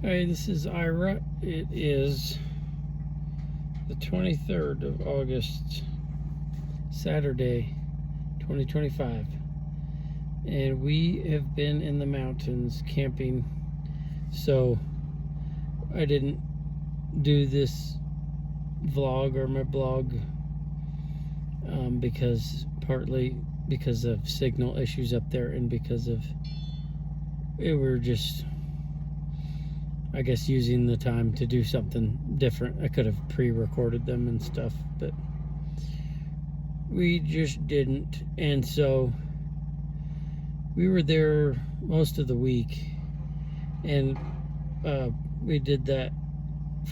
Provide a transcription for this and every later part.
Hi, this is Ira. It is the 23rd of August, Saturday, 2025. And we have been in the mountains camping. So I didn't do this vlog or my blog partly because of signal issues up there and because of we were just, I guess, using the time to do something different. I could have pre-recorded them and stuff, but we just didn't. And so we were there most of the week, and we did that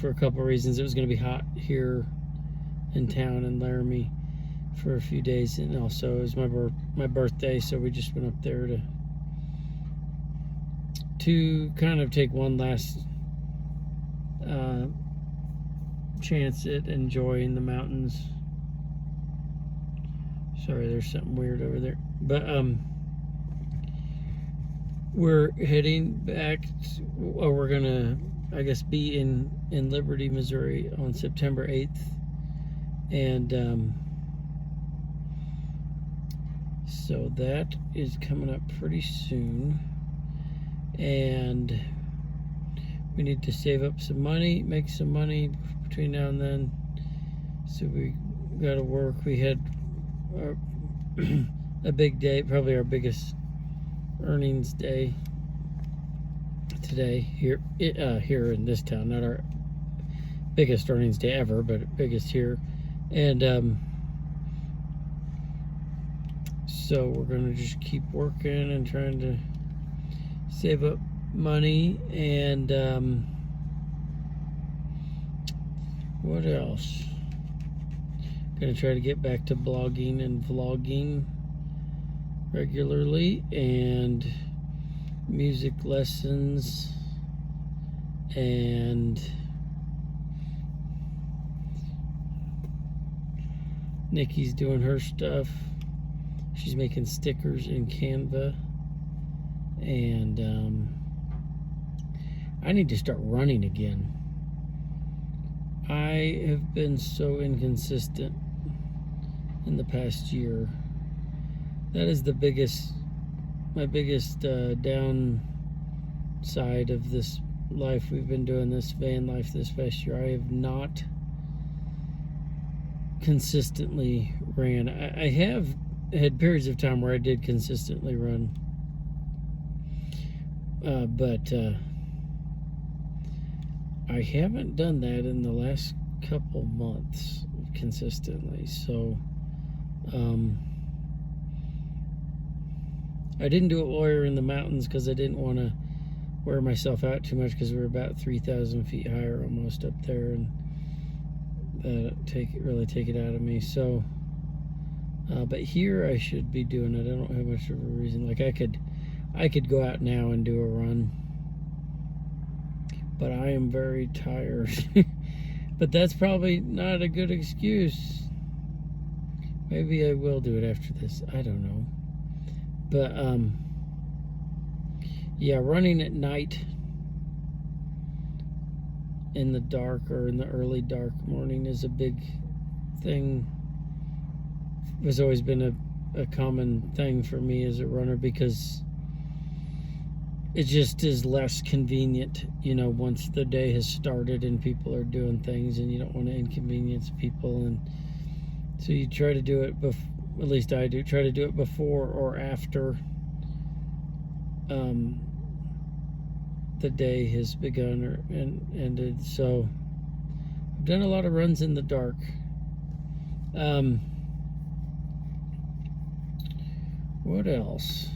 for a couple of reasons. It was going to be hot here in town in Laramie for a few days, and also it was my birthday, so we just went up there to kind of take one last chance at enjoying the mountains. Sorry, there's something weird over there. But we're heading back we're gonna, I guess, be in Liberty, Missouri on September 8th. And so that is coming up pretty soon. And we need to save up some money, make some money between now and then. So we got to work. We had a big day, probably our biggest earnings day today here in this town. Not our biggest earnings day ever, but biggest here. And so we're gonna just keep working and trying to save up money. And what else? Gonna try to get back to blogging and vlogging regularly, and music lessons, and Nikki's doing her stuff. She's making stickers in Canva. And I need to start running again. I have been so inconsistent in the past year. That is my biggest downside of this life we've been doing, this van life this past year. I have not consistently ran. I have had periods of time where I did consistently run. But I haven't done that in the last couple months consistently. So I didn't do it while we were in the mountains because I didn't want to wear myself out too much, because we're about 3,000 feet higher almost up there, and really take it out of me. So but here I should be doing it. I don't have much of a reason. Like I could go out now and do a run, but I am very tired. But that's probably not a good excuse. Maybe I will do it after this. I don't know. But yeah, running at night in the dark or in the early dark morning is a big thing. It's always been a common thing for me as a runner, because it just is less convenient, once the day has started and people are doing things, and you don't want to inconvenience people. And so you try to do it, at least I do, try to do it before or after the day has begun or ended. So I've done a lot of runs in the dark. What else?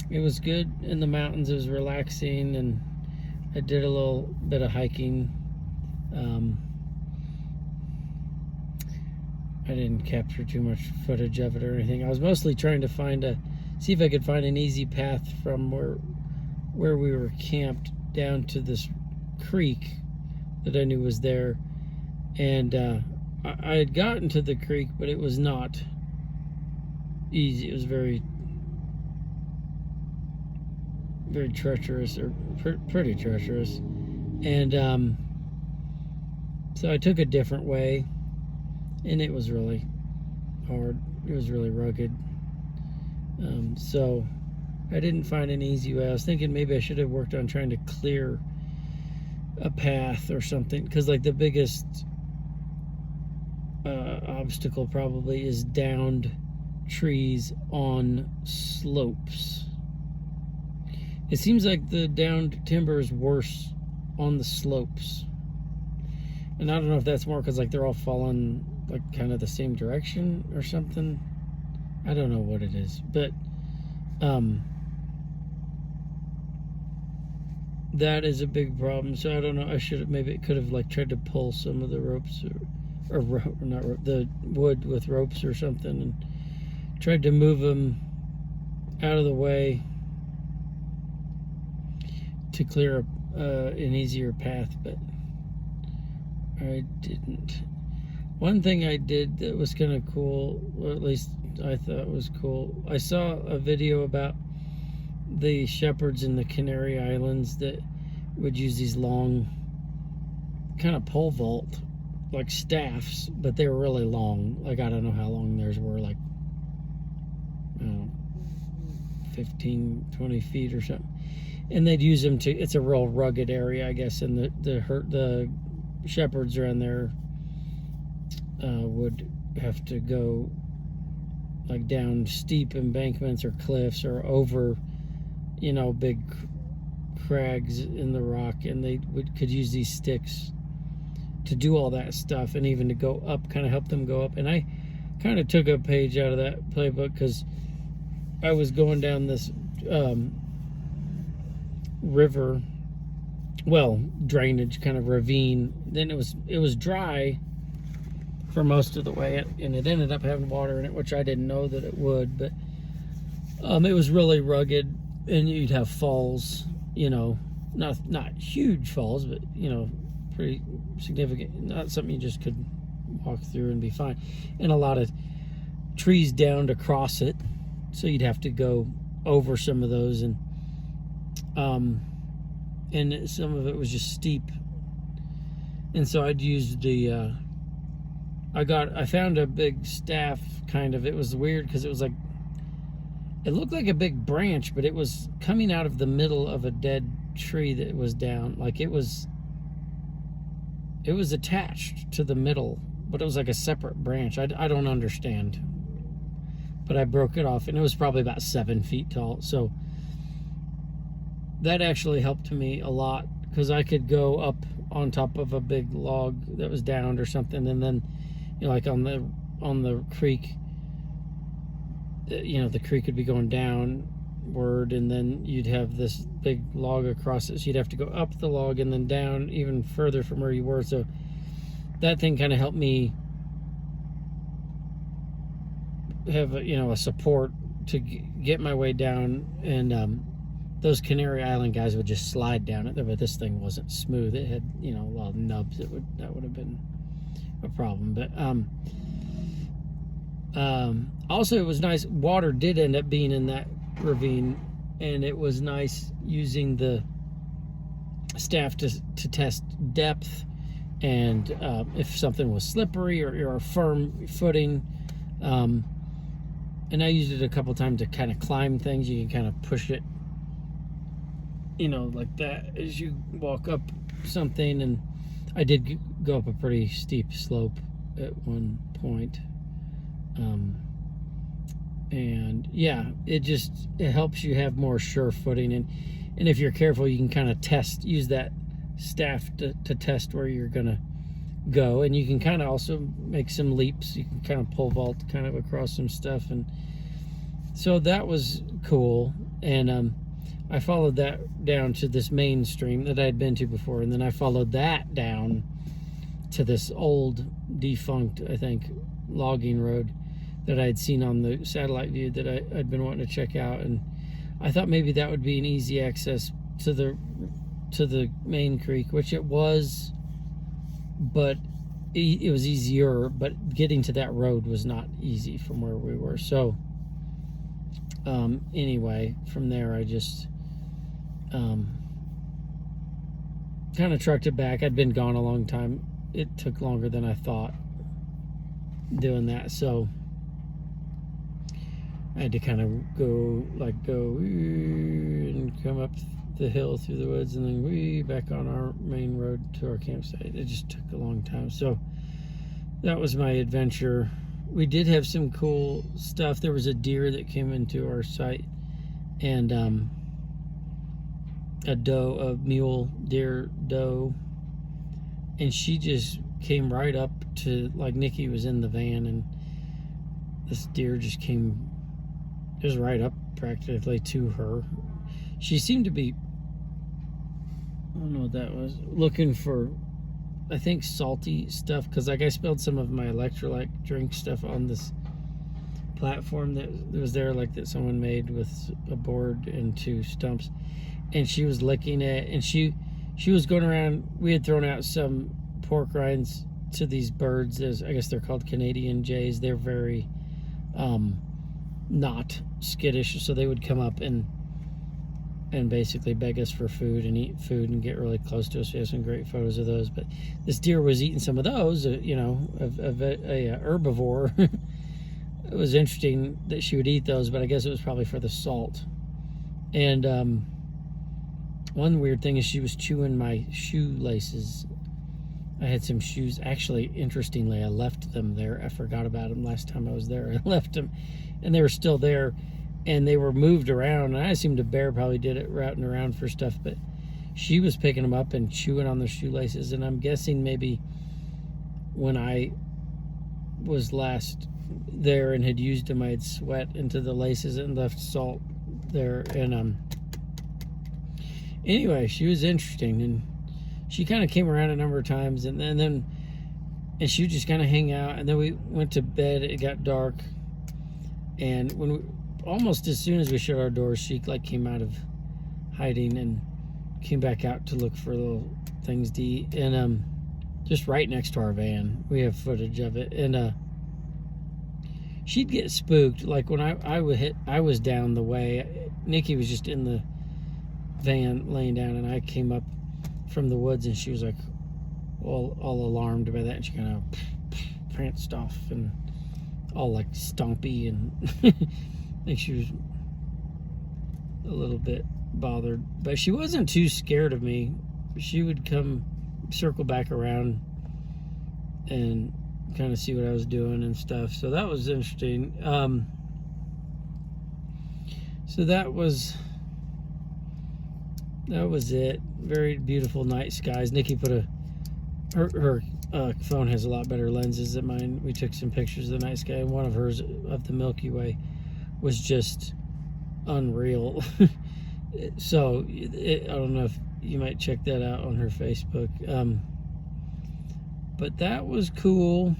It was good in the mountains. It was relaxing, and I did a little bit of hiking. I didn't capture too much footage of it or anything. I was mostly trying to see if I could find an easy path from where we were camped down to this creek that I knew was there. And I had gotten to the creek, but it was not easy. It was very, very treacherous, or pretty treacherous. And so I took a different way, and it was really hard. It was really rugged. So I didn't find an easy way. I was thinking maybe I should have worked on trying to clear a path or something, because like the biggest obstacle probably is downed trees on slopes. It seems like the downed timber is worse on the slopes, and I don't know if that's more because like they're all falling like kind of the same direction or something. I don't know what it is, but that is a big problem. So I don't know. I should have, maybe it could have like tried to pull some of the ropes or not rope, the wood with ropes or something, and tried to move them out of the way to clear an easier path, but I didn't. One thing I did that was kind of cool, or at least I thought was cool, I saw a video about the shepherds in the Canary Islands that would use these long kind of pole vault like staffs, but they were really long. Like I don't know how long theirs were, like I don't know, 15, 20 feet or something. And they'd use them to, it's a real rugged area, I guess, and the shepherds around there would have to go like down steep embankments or cliffs or over, you know, big crags in the rock, and they could use these sticks to do all that stuff, and even to go up, kind of help them go up. And I kind of took a page out of that playbook, because I was going down this river, well, drainage kind of ravine. Then it was dry for most of the way, and it ended up having water in it, which I didn't know that it would. But it was really rugged, and you'd have falls, you know, not huge falls, but you know, pretty significant. Not something you just could walk through and be fine. And a lot of trees down to cross it, so you'd have to go over some of those, and some of it was just steep. And so I'd use the I found a big staff, kind of. It was weird because it was like, it looked like a big branch, but it was coming out of the middle of a dead tree that was down. Like it was attached to the middle, but it was like a separate branch. I don't understand, but I broke it off, and it was probably about 7 feet tall. So that actually helped me a lot, because I could go up on top of a big log that was downed or something, and then, you know, like on the creek, you know, the creek would be going downward, and then you'd have this big log across it, so you'd have to go up the log and then down even further from where you were. So that thing kind of helped me have a support to get my way down. And those Canary Island guys would just slide down it, but this thing wasn't smooth. It had, you know, a lot of nubs. That would have been a problem. But also, it was nice. Water did end up being in that ravine, and it was nice using the staff to test depth, and if something was slippery or a firm footing. And I used it a couple times to kind of climb things. You can kind of push it, you know, like that as you walk up something. And I did go up a pretty steep slope at one point. And yeah, it helps you have more sure footing. And if you're careful, you can kind of use that staff to test where you're gonna go. And you can kind of also make some leaps. You can kind of pole vault kind of across some stuff. And so that was cool. And I followed that down to this main stream that I had been to before, and then I followed that down to this old defunct, I think, logging road that I had seen on the satellite view that I'd been wanting to check out. And I thought maybe that would be an easy access to the main creek, which it was, but it was easier. But getting to that road was not easy from where we were. So Anyway, from there I just kind of trucked it back. I'd been gone a long time. It took longer than I thought doing that, so I had to kind of go and come up the hill through the woods and then back on our main road to our campsite. It just took a long time. So that was my adventure. We did have some cool stuff. There was a deer that came into our site, and a mule deer doe, and she just came right up to, like, Nikki was in the van, and this deer just came just right up practically to her. She seemed to be, I don't know what that was, looking for, I think, salty stuff, because like I spilled some of my electrolyte drink stuff on this platform that was there, like that someone made with a board and 2 stumps, and she was licking it, and she was going around. We had thrown out some pork rinds to these birds. I guess they're called Canadian jays. They're very not skittish, so they would come up and basically beg us for food and eat food and get really close to us. We have some great photos of those. But this deer was eating some of those, a herbivore. It was interesting that she would eat those, but I guess it was probably for the salt. And one weird thing is she was chewing my shoelaces. I had some shoes. Actually, interestingly, I left them there. I forgot about them last time I was there. I left them, and they were still there, and they were moved around. And I assumed a bear probably did it, routing around for stuff, but she was picking them up and chewing on the shoelaces. And I'm guessing maybe when I was last there and had used them, I had sweat into the laces and left salt there. And anyway, she was interesting, and she kind of came around a number of times, and she would just kind of hang out. And then we went to bed. It got dark, and almost as soon as we shut our doors, she like came out of hiding and came back out to look for little things to eat. And just right next to our van, we have footage of it. And she'd get spooked. Like when I was down the way. Nikki was just in the van laying down, and I came up from the woods, and she was like all alarmed by that, and she kind of pranced off and all like stompy, and I think she was a little bit bothered, but she wasn't too scared of me. She would come circle back around and kind of see what I was doing and stuff, so that was interesting. So that was it. Very beautiful night skies. Nikki put her phone has a lot better lenses than mine. We took some pictures of the night sky, and one of hers of the Milky Way was just unreal. So I don't know if you might check that out on her Facebook. But that was cool.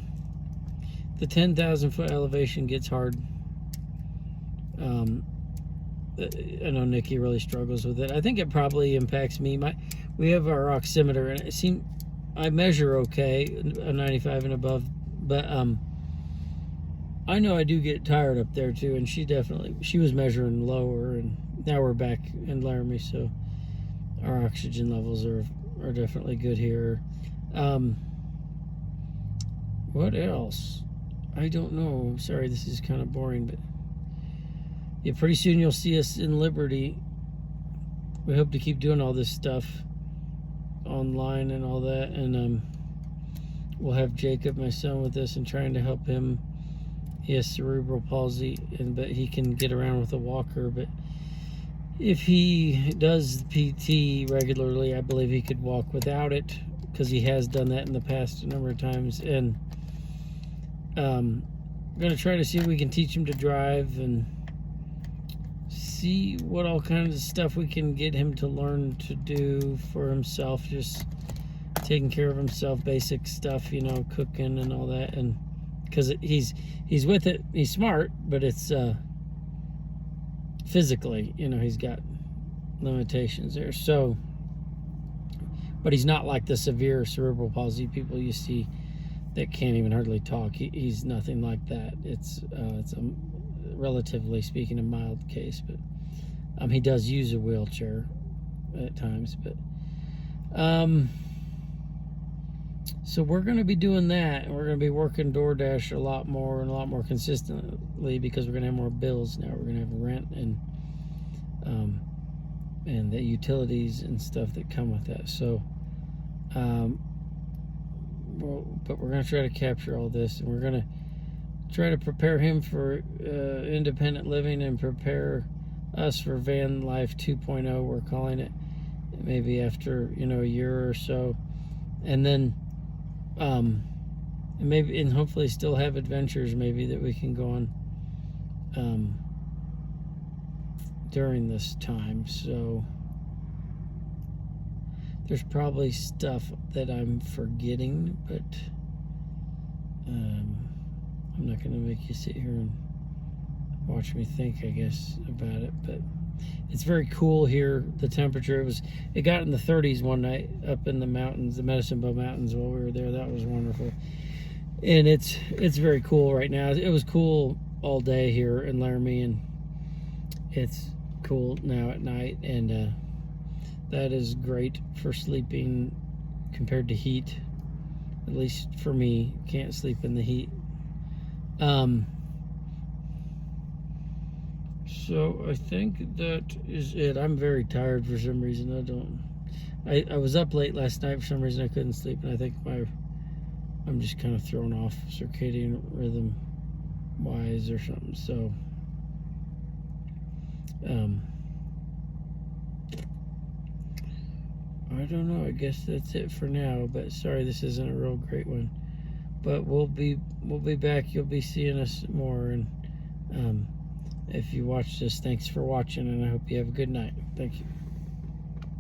The 10,000 foot elevation gets hard. I know Nikki really struggles with it. I think it probably impacts me. We have our oximeter, and I measure okay, a 95 and above, but I know I do get tired up there too, and she was measuring lower, and now we're back in Laramie, so our oxygen levels are definitely good here. What else? I don't know. Sorry, this is kind of boring, but yeah, pretty soon you'll see us in Liberty. We hope to keep doing all this stuff online and all that, and we'll have Jacob, my son, with us and trying to help him. He has cerebral palsy, but he can get around with a walker. But if he does PT regularly, I believe he could walk without it, because he has done that in the past a number of times. And I'm going to try to see if we can teach him to drive and see what all kinds of stuff we can get him to learn to do for himself, just taking care of himself, basic stuff, cooking and all that. And because he's with it, he's smart, but it's physically, he's got limitations there. So, but he's not like the severe cerebral palsy people you see that can't even hardly talk. He's nothing like that. It's a relatively speaking, a mild case, but he does use a wheelchair at times. But so we're going to be doing that, and we're going to be working DoorDash a lot more and a lot more consistently, because we're going to have more bills now. We're going to have rent and the utilities and stuff that come with that. So but we're going to try to capture all this, and we're going to try to prepare him for independent living and prepare us for van life 2.0, we're calling it, maybe after a year or so. And then maybe, and hopefully still have adventures maybe that we can go on during this time. So there's probably stuff that I'm forgetting, but I'm not going to make you sit here and watch me think, I guess, about it. But it's very cool here. The temperature, it got in the 30s one night up in the mountains, the Medicine Bow Mountains, while we were there. That was wonderful. And it's very cool right now. It was cool all day here in Laramie, and it's cool now at night, and that is great for sleeping compared to heat. At least for me, can't sleep in the heat. So I think that is it. I'm very tired for some reason. I was up late last night. For some reason I couldn't sleep, and I think I'm just kind of thrown off circadian rhythm wise or something. So I don't know. I guess that's it for now. But sorry, this isn't a real great one. But we'll be back. You'll be seeing us more. And if you watch this, thanks for watching, and I hope you have a good night. Thank you.